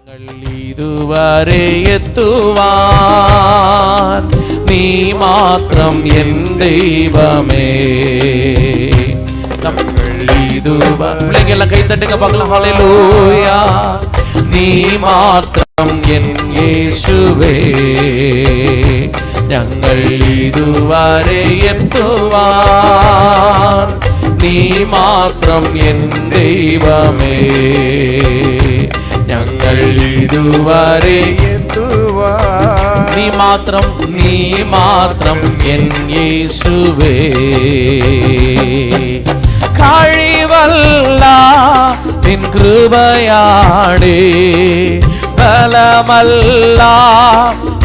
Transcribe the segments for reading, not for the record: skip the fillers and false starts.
ഇതുവരെ എത്തുവാൻ നീ മാത്രം എൻ ദൈവമേ. പിള്ളേക്കെല്ലാം കൈത്തട്ടുക പകല ഹല്ലേലൂയ. നീ മാത്രം എൻ യേശുവേ, ഞങ്ങൾ ഇതുവരെ എത്തുവാൻ നീ മാത്രം എൻ ദൈവമേ, ഞങ്ങൾ ഇതുവരെ എത്തുവാൻ നീ മാത്രം എൻ യേശുവേ. കഴിവല്ല നിൻ കൃപയാണേ, ബലമല്ല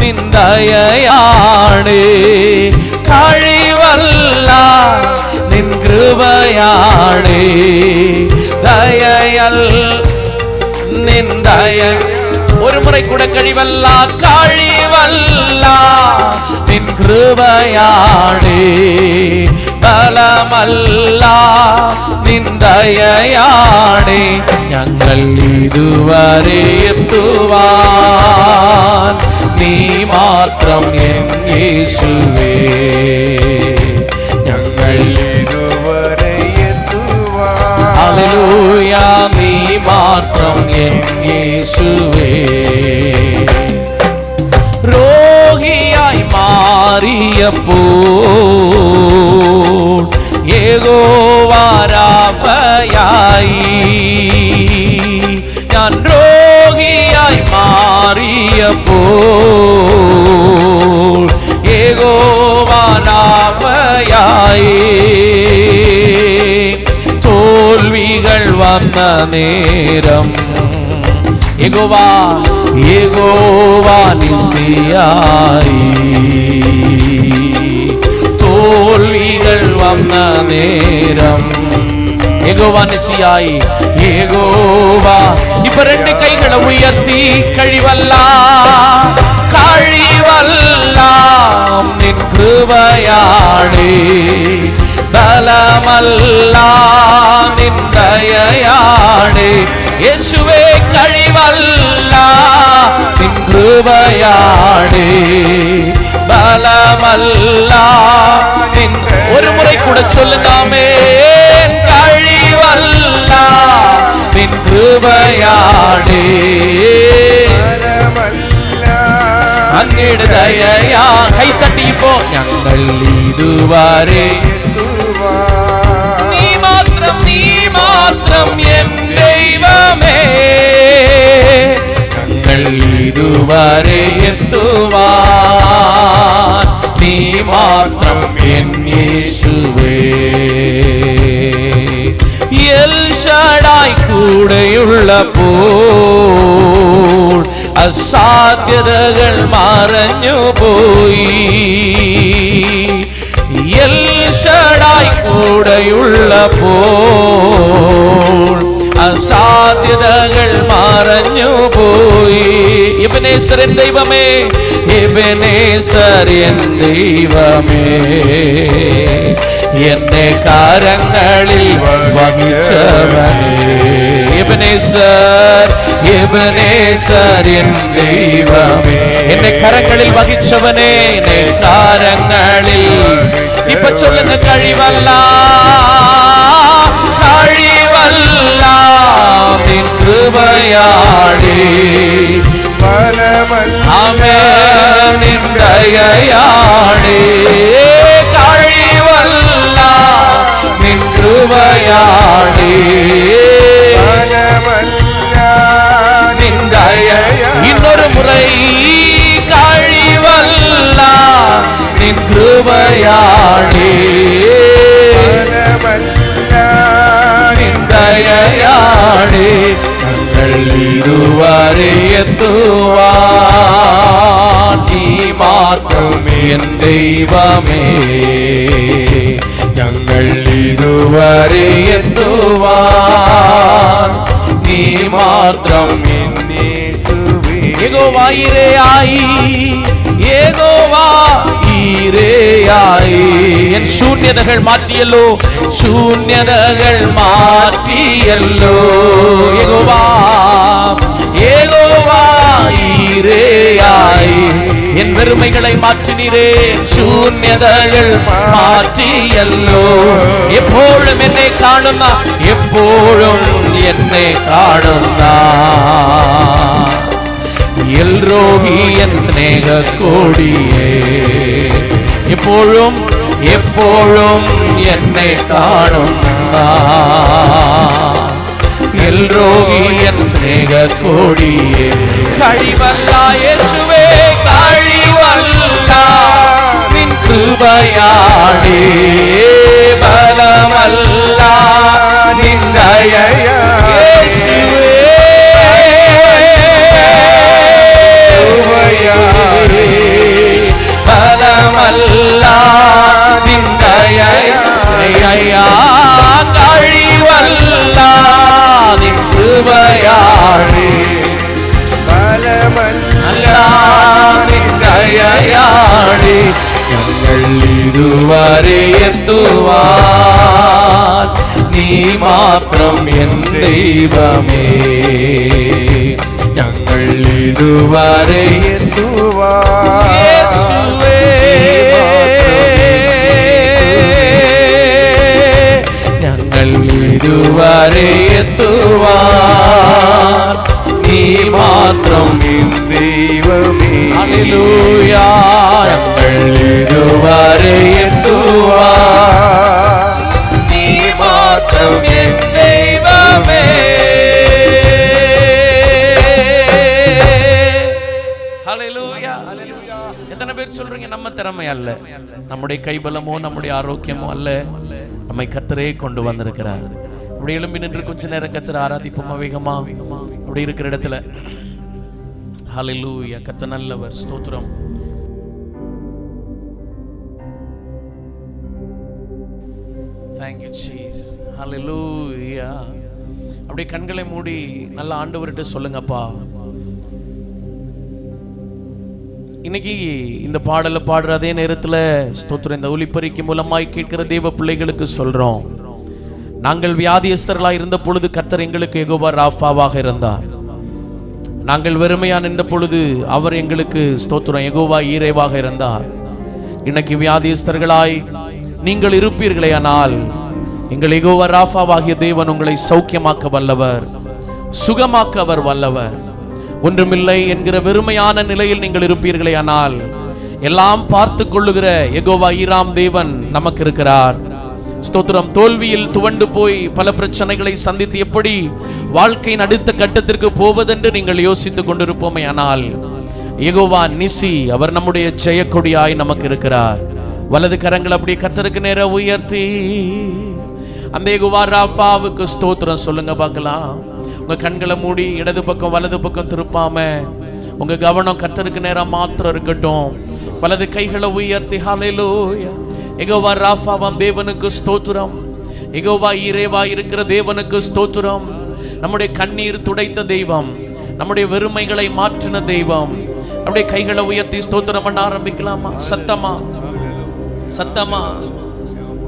നിൻ ദയയാണേ. കഴിവല്ല നിൻ കൃപയാണേ, ദയയല്ല നിൻ ദയ. ഒരു മുறை കൂടെ കഴിവല്ല കഴിവല്ല നിൻ കൃപയാണേ, ബലമല്ല നിൻ ദയയാണേ. ഞങ്ങൾ ഇതുവരെ എത്തുവാൻ നീ മാത്രം എൻ യേശുവേ, ഞങ്ങൾ ഇതുവരെ എത്തുവാൻ ഹല്ലേലൂയ നീ മാത്രം എൻ യേശുവേ. രോഗിയായി മാറിയപ്പോൾ യഹോവ രാഫയായി, ഞാൻ രോഗിയായി മാറിയപ്പോൾ യഹോവ രാഫയായി. തോൽവികൾ വന്ന നേരം യഹോവ നിസിയായി. തോൽവികൾ വന്ന നേരം യഹോവ നിസിയായി. യഹോവ ഇപ്പൊ രണ്ട് കൈകളെ ഉയർത്തി കഴിവല്ല കഴിവല്ല നിൻ കൃപയാണേ, ബലമല്ല നിൻ ദയയാണേ. യേശുവേ കഴിവല്ല നിൻ കൃപയാണേ, ബലമല്ല നിൻ. ഒരു മുறை കൂടെ ചൊല്ലുന്നാമേ. കഴിവല്ല നിൻ കൃപയാണേ, അങ്ങയുടെ ദയയാ. കൈത്തട്ടിപ്പോ ഞങ്ങൾ ഇതുവരെ നീ മാത്രം എൻ ദൈവമേ, ഞങ്ങൾ ഇതുവരെ എത്തുവാൻ നീ മാത്രം എൻ യേശുവേ. എൽ ശഡായ് കൂടെയുള്ളപ്പോൾ അസാധ്യതകൾ മറഞ്ഞു പോയി. എൽ ശഡായ് കൂടെയുള്ളപ്പോൾ അസാധ്യതകൾ മറഞ്ഞു പോയി. എബനേസരൻ ദൈവമേ, എബനേസരൻ ദൈവമേ, എന്നെ കരങ്ങളിൽ വഹിച്ചവനേ. എബനേസരൻ ദൈവമേ, എന്നെ കരങ്ങളിൽ വഹിച്ചവനേ, എന്നെ കരങ്ങളിൽ. ഇപ്പൊ ചൊല്ലുന്ന കഴിവല്ല കഴിവല്ല നിൻ കൃപയാണേ, ആമേൻ നിൻ ദയയാണേ. കഴിവല്ല നിൻ കൃപയാണേ, നിൻ ദയ. ഇന്നൊരു മുறை കഴിവല്ല നിൻ കൃപയാണേ, നിൻ ദയയാണേ. ഞങ്ങൾ ഇതുവരെ എത്തുവാൻ നീ മാത്രം എൻ ദൈവമേ, ഞങ്ങൾ ഇതുവരെ എത്തുവാൻ നീ മാത്രം എൻ യേശുവേ. യഹോവ ഇരയായി, യഹോവ ഇരയായി. എൻ ശൂന്യതകൾ മാറ്റിയല്ലോ, ശൂന്യതകൾ മാറ്റിയല്ലോ. യഹോവ യഹോവ வெறுமைகளை மாற்றினீரே, சூன்யதைகள் மாற்றியல்லோ. எப்போழும் என்னை காணுந்தா, எப்போழும் என்னை காணுந்தா. எல்ரோகி என் ஸ்நேக கோடியே, எப்போழும் எப்போழும் என்னை காணுந்தா. எல்ரோகி என் ஸ்நேக கோடியே, கழிவல்லா இயேசுவே கழிவல்லா நின் கிருபையாலே, பலமல்லா நின் தயையே இயேசுவே, பலமல்லா நின் தயையா, கழிவல்லா நின் கிருபையாலே, பலமல்லா நின் தயையாலே. ഞങ്ങൾ ഇതുവരെ എത്തുവാൻ നീ മാത്രം എൻ ദൈവമേ. ഞങ്ങൾ ഇതുവരെ എത്തുവാൻ യേശുവേ, ഞങ്ങൾ ഇതുവരെ എത്തുവാൻ നീ മാത്രം എൻ ദൈവമേ. ഹല്ലേലൂയ. ഞങ്ങൾ ഇതുവരെ എത്തുവാൻ നീ മാത്രം എൻ ദൈവമേ. ஹல்லேலூயா. எத்தனை பேர் சொல்றீங்க நம்ம திறமை அல்ல, நம்முடைய கைபலமோ நம்முடைய ஆரோக்கியமோ அல்ல, நம்மை கர்த்தரே கொண்டு வந்திருக்கிறார். அப்படி எழும்பி நின்று கொஞ்ச நேரம் கர்த்தரை ஆராதிப்போமா வேகமா அப்படி இருக்கிற இடத்துல. ஹல்லேலூயா. கர்த்தர் நல்லவர், ஸ்தோத்திரம். Thank you Jesus. Hallelujah. அப்படியே கண்களை மூடி நல்ல ஆண்டவர்கிட்ட சொல்லுங்கப்பா. இன்னைக்கு இந்த பாடலை பாடுற அதே நேரத்தில் ஸ்தோத்திரம், இந்த ஒலிபரிக்கு மூலமாய் கேட்கிற தேவ பிள்ளைகளுக்கு சொல்றோம், நாங்கள் வியாதியஸ்தர்களாக இருந்த பொழுது கர்த்தர் எங்களுக்கு யெகோவா ராஃபாவாக இருந்தார். நாங்கள் வெறுமையா நின்ற பொழுது அவர் எங்களுக்கு ஸ்தோத்திரம் யெகோவா ஈரேவாக இருந்தார். இன்னைக்கு வியாதியஸ்தர்களாய் நீங்கள் இருப்பீர்களே, ஆனால் எங்கள் யெகோவா ராஃபாவாகிய தேவன் உங்களை சௌக்கியமாக்க வல்லவர், சுகமாக்க அவர் வல்லவர். ஒன்றுமில்லை என்கிற வெறுமையான நிலையில் நீங்கள் இருப்பீர்களே, ஆனால் எல்லாம் பார்த்து கொள்ளுகிற யெகோவா ஈராம் தேவன் நமக்கு இருக்கிறார். ஸ்தோத்திரம். தோல்வியில் துவண்டு போய் பல பிரச்சனைகளை சந்தித்து எப்படி வாழ்க்கையின் அடுத்த கட்டத்திற்கு போவதென்று நீங்கள் யோசித்துக் கொண்டிருப்போமே, ஆனால் யெகோவா நிசி அவர் நம்முடைய ஜெயக்கொடியாய் நமக்கு இருக்கிறார். வலது கரங்கள் அப்படியே கர்த்தருக்கு நேரா உயர்த்தி அந்த யெகோவா ராஃபாவுக்கு ஸ்தோத்திரம் சொல்லுங்க பார்க்கலாம். உங்க கண்களை மூடி இடது பக்கம் வலது பக்கம் திருப்பாம உங்க கவனம் கர்த்தருக்கு நேரா மாத்திரம் இருக்கட்டும். வலது கைகளை உயர்த்தி ஹல்லேலூயா. யெகோவா ராஃபாவாம் தேவனுக்கு ஸ்தோத்திரம். யெகோவா ஈரேவா இருக்கிற தேவனுக்கு ஸ்தோத்திரம். நம்முடைய கண்ணீர் துடைத்த தெய்வம், நம்முடைய வெறுமைகளை மாற்றின தெய்வம். அப்படியே கைகளை உயர்த்தி ஸ்தோத்திரம் பண்ண ஆரம்பிக்கலாமா? சத்தமா சத்தமா.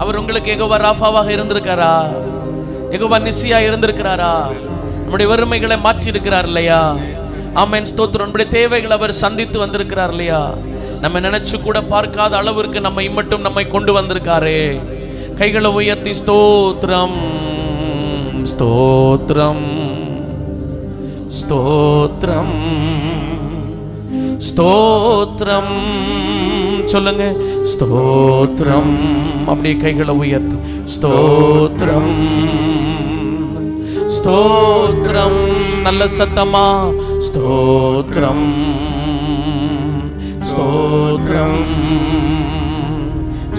அவர் உங்களுக்கு யெகோவா ராஃபாவாக இருந்திருக்காரா? யெகோவா நிசியா இருந்திருக்கிறாரா? நம்முடைய வெறுமைகளை மாற்றி இருக்கிறார் இல்லையா? ஆமென், ஸ்தோத்திரம். நம்முடைய தேவைகளை அவர் சந்தித்து வந்திருக்கிறார் இல்லையா? நம்ம நினைச்சு கூட பார்க்காத அளவிற்கு நம்மை மட்டும் நம்மை கொண்டு வந்திருக்காரே. கைகளை உயர்த்தி ஸ்தோத்திரம் ஸ்தோத்திரம் ஸ்தோத்திரம் ஸ்தோத்திரம் சொல்லுங்க. ஸ்தோத்திரம். அப்படியே கைகளை உயர்த்தி ஸ்தோத்திரம் ஸ்தோத்திரம். நல்ல சத்தமா ஸ்தோத்திரம் ஸ்தோத்திரம்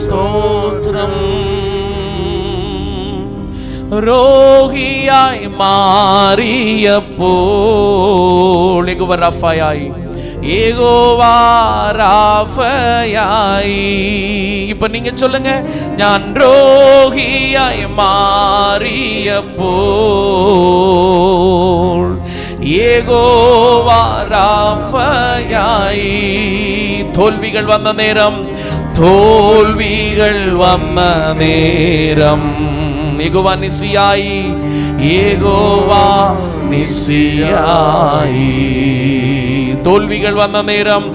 ஸ்தோத்திரம். ரோகியாய் மாறிய போல் யெகோவா ராஃபாயாய், யெகோவா ராஃபாயாய். இப்ப நீங்க சொல்லுங்க, ஞான் ரோகியாய் மாறிய போல் யெகோவா ராஃபாயாய். தோல்விகள் வந்த நேரம், தோல்விகள் வந்த நேரம் யெகோவா நிசியாய், யெகோவா நிசியாய். தோல்விகள் வந்த நேரம்,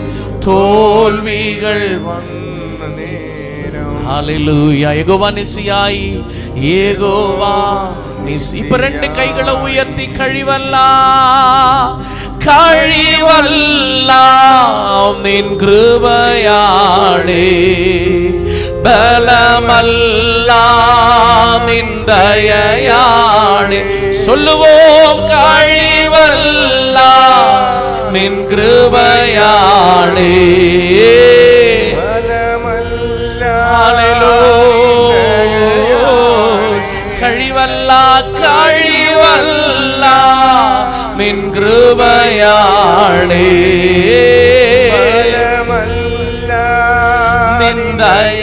தோல்விகள் வந்த நேரம். ஹல்லேலூயா. யெகோவா நிசியாய், யெகோவா நிசி. இப்ப ரெண்டு கைகளை உயர்த்தி கழிவல்லாம் நின் கிருபையாளே, பலமல்லாம் நின் தயையாளே. சொல்லுவோம், கழிவல்லாம் நின் கிருபையாளே, கழிவல்லா கழிவல்லா நின் கிருபையாளே, நின் தயையாளே.